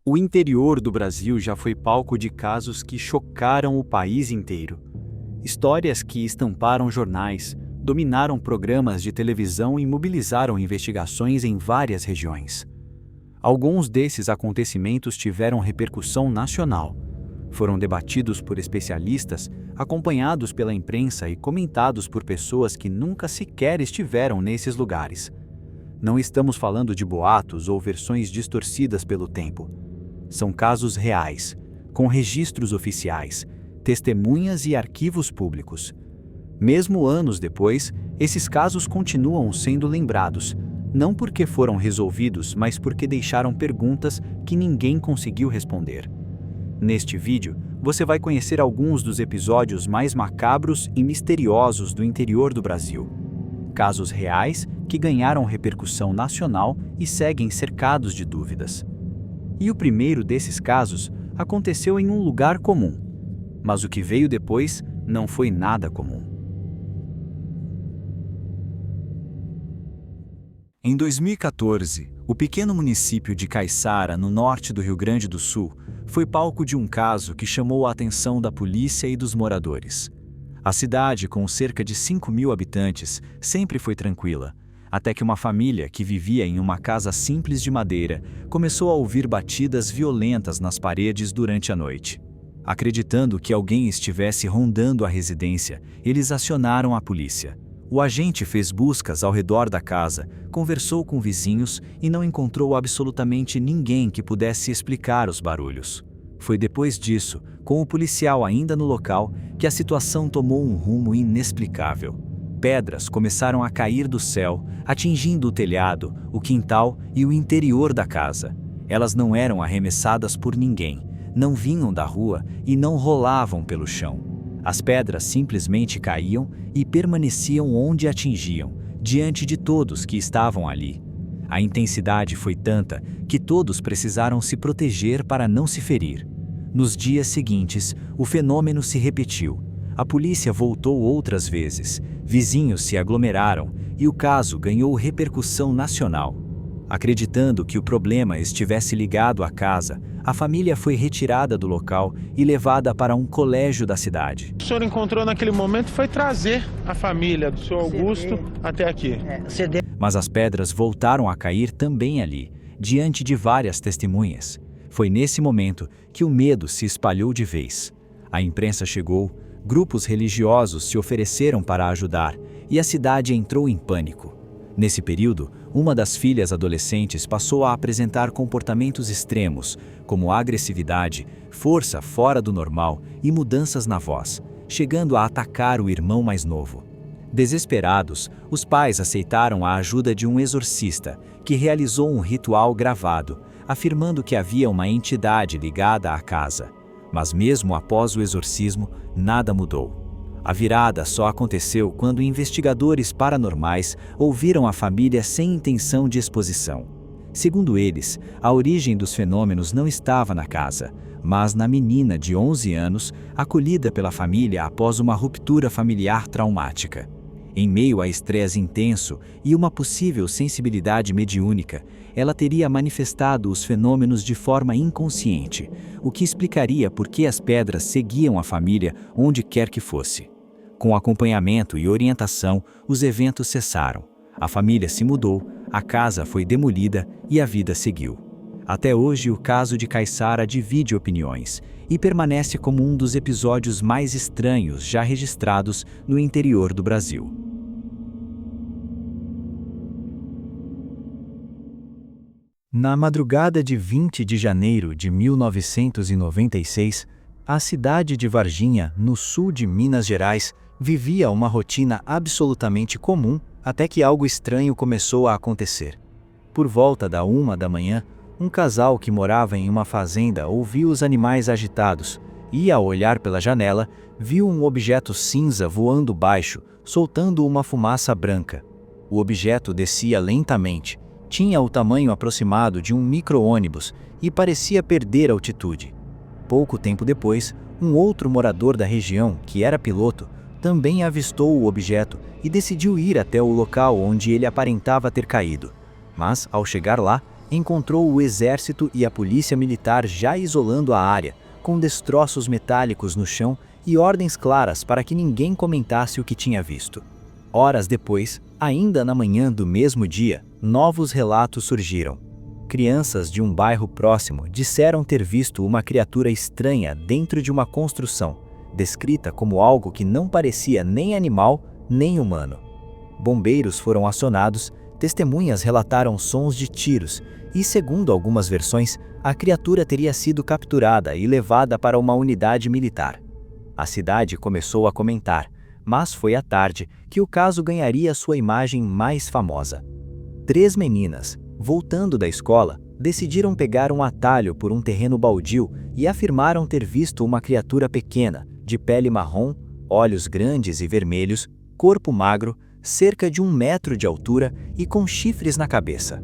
O interior do Brasil já foi palco de casos que chocaram o país inteiro. Histórias que estamparam jornais, dominaram programas de televisão e mobilizaram investigações em várias regiões. Alguns desses acontecimentos tiveram repercussão nacional. Foram debatidos por especialistas, acompanhados pela imprensa e comentados por pessoas que nunca sequer estiveram nesses lugares. Não estamos falando de boatos ou versões distorcidas pelo tempo. São casos reais, com registros oficiais, testemunhas e arquivos públicos. Mesmo anos depois, esses casos continuam sendo lembrados, não porque foram resolvidos, mas porque deixaram perguntas que ninguém conseguiu responder. Neste vídeo, você vai conhecer alguns dos episódios mais macabros e misteriosos do interior do Brasil. Casos reais que ganharam repercussão nacional e seguem cercados de dúvidas. E o primeiro desses casos aconteceu em um lugar comum, mas o que veio depois não foi nada comum. Em 2014, o pequeno município de Caiçara, no norte do Rio Grande do Sul, foi palco de um caso que chamou a atenção da polícia e dos moradores. A cidade, com cerca de 5.000 habitantes, sempre foi tranquila, até que uma família que vivia em uma casa simples de madeira começou a ouvir batidas violentas nas paredes durante a noite. Acreditando que alguém estivesse rondando a residência, eles acionaram a polícia. O agente fez buscas ao redor da casa, conversou com vizinhos e não encontrou absolutamente ninguém que pudesse explicar os barulhos. Foi depois disso, com o policial ainda no local, que a situação tomou um rumo inexplicável. Pedras começaram a cair do céu, atingindo o telhado, o quintal e o interior da casa. Elas não eram arremessadas por ninguém, não vinham da rua e não rolavam pelo chão. As pedras simplesmente caíam e permaneciam onde atingiam, diante de todos que estavam ali. A intensidade foi tanta que todos precisaram se proteger para não se ferir. Nos dias seguintes, o fenômeno se repetiu. A polícia voltou outras vezes, vizinhos se aglomeraram e o caso ganhou repercussão nacional. Acreditando que o problema estivesse ligado à casa, a família foi retirada do local e levada para um colégio da cidade. O senhor encontrou naquele momento foi trazer a família do senhor Augusto até aqui. Mas as pedras voltaram a cair também ali, diante de várias testemunhas. Foi nesse momento que o medo se espalhou de vez. A imprensa chegou, grupos religiosos se ofereceram para ajudar e a cidade entrou em pânico. Nesse período, uma das filhas adolescentes passou a apresentar comportamentos extremos, como agressividade, força fora do normal e mudanças na voz, chegando a atacar o irmão mais novo. Desesperados, os pais aceitaram a ajuda de um exorcista, que realizou um ritual gravado, afirmando que havia uma entidade ligada à casa. Mas mesmo após o exorcismo, nada mudou. A virada só aconteceu quando investigadores paranormais ouviram a família sem intenção de exposição. Segundo eles, a origem dos fenômenos não estava na casa, mas na menina de 11 anos, acolhida pela família após uma ruptura familiar traumática. Em meio a estresse intenso e uma possível sensibilidade mediúnica, ela teria manifestado os fenômenos de forma inconsciente, o que explicaria por que as pedras seguiam a família onde quer que fosse. Com acompanhamento e orientação, os eventos cessaram. A família se mudou, a casa foi demolida e a vida seguiu. Até hoje, o caso de Caiçara divide opiniões e permanece como um dos episódios mais estranhos já registrados no interior do Brasil. Na madrugada de 20 de janeiro de 1996, a cidade de Varginha, no sul de Minas Gerais, vivia uma rotina absolutamente comum até que algo estranho começou a acontecer. Por volta da 1 da manhã, um casal que morava em uma fazenda ouviu os animais agitados e, ao olhar pela janela, viu um objeto cinza voando baixo, soltando uma fumaça branca. O objeto descia lentamente, tinha o tamanho aproximado de um micro-ônibus e parecia perder altitude. Pouco tempo depois, um outro morador da região, que era piloto, também avistou o objeto e decidiu ir até o local onde ele aparentava ter caído. Mas, ao chegar lá, encontrou o exército e a polícia militar já isolando a área, com destroços metálicos no chão e ordens claras para que ninguém comentasse o que tinha visto. Horas depois, ainda na manhã do mesmo dia, novos relatos surgiram. Crianças de um bairro próximo disseram ter visto uma criatura estranha dentro de uma construção, descrita como algo que não parecia nem animal nem humano. Bombeiros foram acionados, testemunhas relataram sons de tiros e, segundo algumas versões, a criatura teria sido capturada e levada para uma unidade militar. A cidade começou a comentar, mas foi à tarde que o caso ganharia sua imagem mais famosa. 3 meninas, voltando da escola, decidiram pegar um atalho por um terreno baldio e afirmaram ter visto uma criatura pequena, de pele marrom, olhos grandes e vermelhos, corpo magro, cerca de 1 metro de altura e com chifres na cabeça.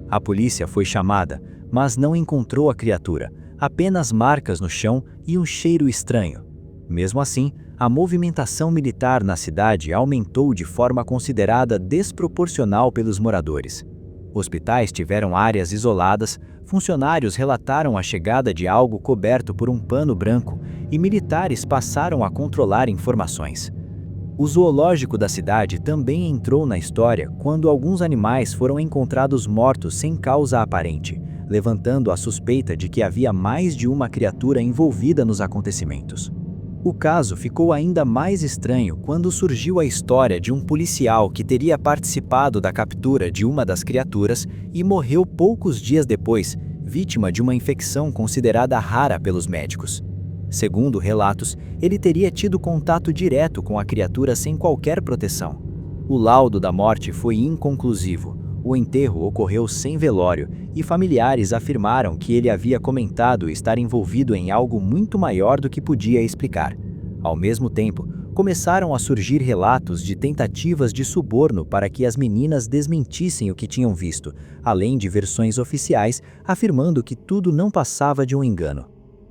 A polícia foi chamada, mas não encontrou a criatura, apenas marcas no chão e um cheiro estranho. Mesmo assim, a movimentação militar na cidade aumentou de forma considerada desproporcional pelos moradores. Hospitais tiveram áreas isoladas, funcionários relataram a chegada de algo coberto por um pano branco e militares passaram a controlar informações. O zoológico da cidade também entrou na história quando alguns animais foram encontrados mortos sem causa aparente, levantando a suspeita de que havia mais de uma criatura envolvida nos acontecimentos. O caso ficou ainda mais estranho quando surgiu a história de um policial que teria participado da captura de uma das criaturas e morreu poucos dias depois, vítima de uma infecção considerada rara pelos médicos. Segundo relatos, ele teria tido contato direto com a criatura sem qualquer proteção. O laudo da morte foi inconclusivo. O enterro ocorreu sem velório e familiares afirmaram que ele havia comentado estar envolvido em algo muito maior do que podia explicar. Ao mesmo tempo, começaram a surgir relatos de tentativas de suborno para que as meninas desmentissem o que tinham visto, além de versões oficiais afirmando que tudo não passava de um engano.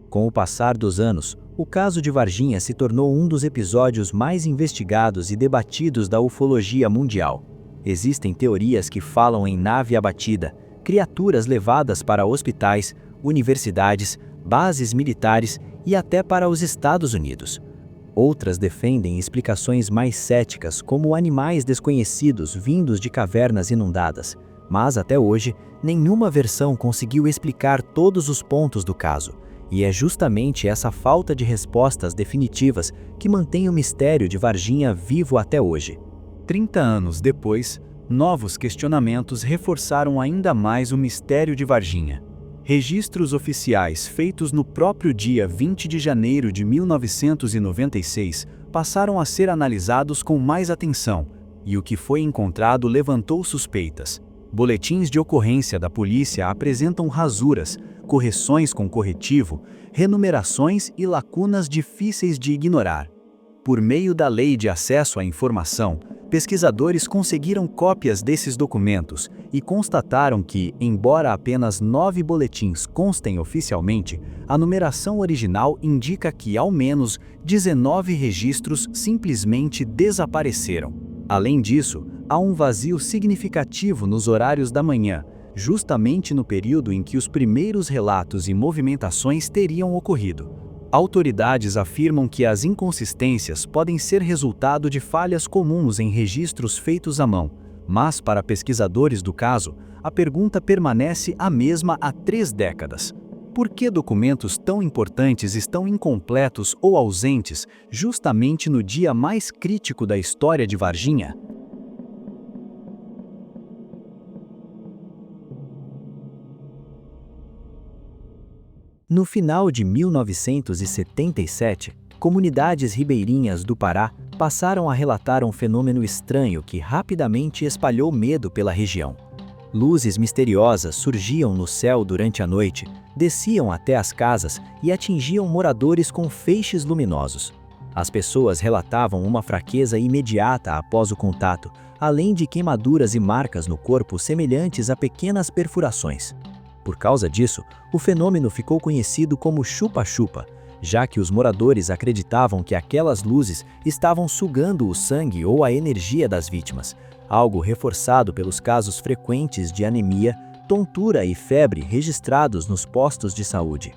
Com o passar dos anos, o caso de Varginha se tornou um dos episódios mais investigados e debatidos da ufologia mundial. Existem teorias que falam em nave abatida, criaturas levadas para hospitais, universidades, bases militares e até para os Estados Unidos. Outras defendem explicações mais céticas, como animais desconhecidos vindos de cavernas inundadas, mas até hoje, nenhuma versão conseguiu explicar todos os pontos do caso. E é justamente essa falta de respostas definitivas que mantém o mistério de Varginha vivo até hoje. 30 anos depois, novos questionamentos reforçaram ainda mais o mistério de Varginha. Registros oficiais feitos no próprio dia 20 de janeiro de 1996 passaram a ser analisados com mais atenção, e o que foi encontrado levantou suspeitas. Boletins de ocorrência da polícia apresentam rasuras, correções com corretivo, renumerações e lacunas difíceis de ignorar. Por meio da Lei de Acesso à Informação, pesquisadores conseguiram cópias desses documentos e constataram que, embora apenas 9 boletins constem oficialmente, a numeração original indica que, ao menos, 19 registros simplesmente desapareceram. Além disso, há um vazio significativo nos horários da manhã, justamente no período em que os primeiros relatos e movimentações teriam ocorrido. Autoridades afirmam que as inconsistências podem ser resultado de falhas comuns em registros feitos à mão, mas para pesquisadores do caso, a pergunta permanece a mesma há 3 décadas. Por que documentos tão importantes estão incompletos ou ausentes justamente no dia mais crítico da história de Varginha? No final de 1977, comunidades ribeirinhas do Pará passaram a relatar um fenômeno estranho que rapidamente espalhou medo pela região. Luzes misteriosas surgiam no céu durante a noite, desciam até as casas e atingiam moradores com feixes luminosos. As pessoas relatavam uma fraqueza imediata após o contato, além de queimaduras e marcas no corpo semelhantes a pequenas perfurações. Por causa disso, o fenômeno ficou conhecido como chupa-chupa, já que os moradores acreditavam que aquelas luzes estavam sugando o sangue ou a energia das vítimas, algo reforçado pelos casos frequentes de anemia, tontura e febre registrados nos postos de saúde.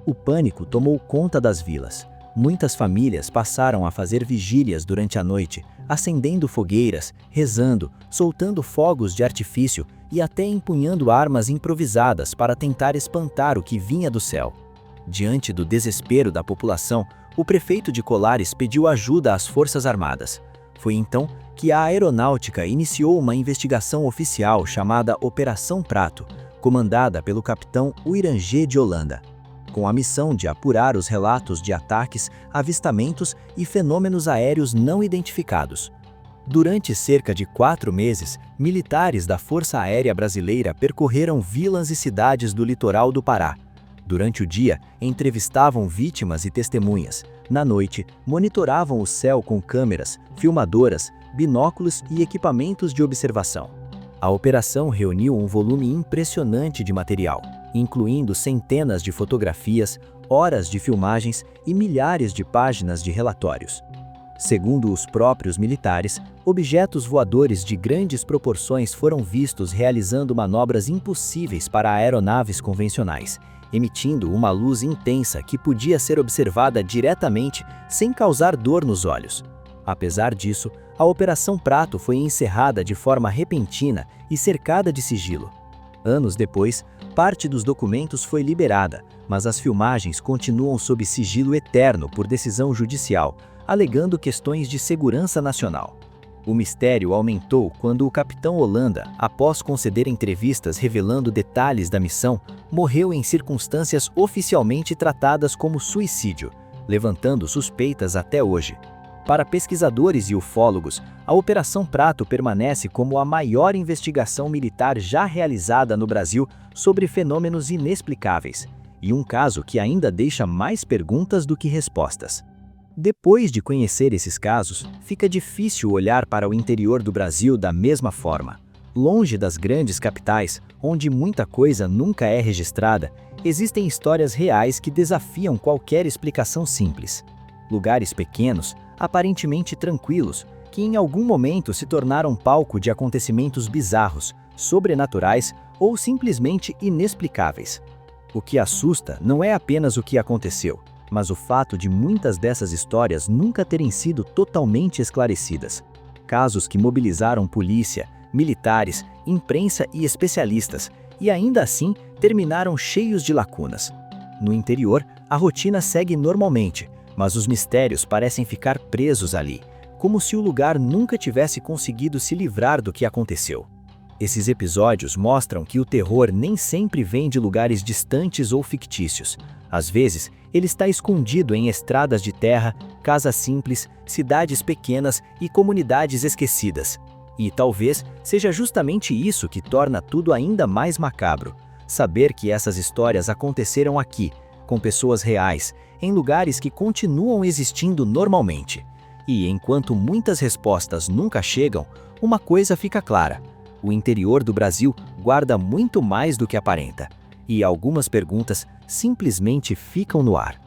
O pânico tomou conta das vilas. Muitas famílias passaram a fazer vigílias durante a noite, acendendo fogueiras, rezando, soltando fogos de artifício e até empunhando armas improvisadas para tentar espantar o que vinha do céu. Diante do desespero da população, o prefeito de Colares pediu ajuda às Forças Armadas. Foi então que a Aeronáutica iniciou uma investigação oficial chamada Operação Prato, comandada pelo capitão Uirangê de Holanda, com a missão de apurar os relatos de ataques, avistamentos e fenômenos aéreos não identificados. Durante cerca de 4 meses, militares da Força Aérea Brasileira percorreram vilas e cidades do litoral do Pará. Durante o dia, entrevistavam vítimas e testemunhas. Na noite, monitoravam o céu com câmeras, filmadoras, binóculos e equipamentos de observação. A operação reuniu um volume impressionante de material, incluindo centenas de fotografias, horas de filmagens e milhares de páginas de relatórios. Segundo os próprios militares, objetos voadores de grandes proporções foram vistos realizando manobras impossíveis para aeronaves convencionais, emitindo uma luz intensa que podia ser observada diretamente sem causar dor nos olhos. Apesar disso, a Operação Prato foi encerrada de forma repentina e cercada de sigilo. Anos depois, parte dos documentos foi liberada, mas as filmagens continuam sob sigilo eterno por decisão judicial, alegando questões de segurança nacional. O mistério aumentou quando o capitão Holanda, após conceder entrevistas revelando detalhes da missão, morreu em circunstâncias oficialmente tratadas como suicídio, levantando suspeitas até hoje. Para pesquisadores e ufólogos, a Operação Prato permanece como a maior investigação militar já realizada no Brasil sobre fenômenos inexplicáveis, e um caso que ainda deixa mais perguntas do que respostas. Depois de conhecer esses casos, fica difícil olhar para o interior do Brasil da mesma forma. Longe das grandes capitais, onde muita coisa nunca é registrada, existem histórias reais que desafiam qualquer explicação simples. Lugares pequenos, aparentemente tranquilos, que em algum momento se tornaram palco de acontecimentos bizarros, sobrenaturais ou simplesmente inexplicáveis. O que assusta não é apenas o que aconteceu, mas o fato de muitas dessas histórias nunca terem sido totalmente esclarecidas. Casos que mobilizaram polícia, militares, imprensa e especialistas, e ainda assim terminaram cheios de lacunas. No interior, a rotina segue normalmente, mas os mistérios parecem ficar presos ali, como se o lugar nunca tivesse conseguido se livrar do que aconteceu. Esses episódios mostram que o terror nem sempre vem de lugares distantes ou fictícios. Às vezes, ele está escondido em estradas de terra, casas simples, cidades pequenas e comunidades esquecidas. E talvez seja justamente isso que torna tudo ainda mais macabro. Saber que essas histórias aconteceram aqui, com pessoas reais, em lugares que continuam existindo normalmente. E enquanto muitas respostas nunca chegam, uma coisa fica clara: o interior do Brasil guarda muito mais do que aparenta, e algumas perguntas simplesmente ficam no ar.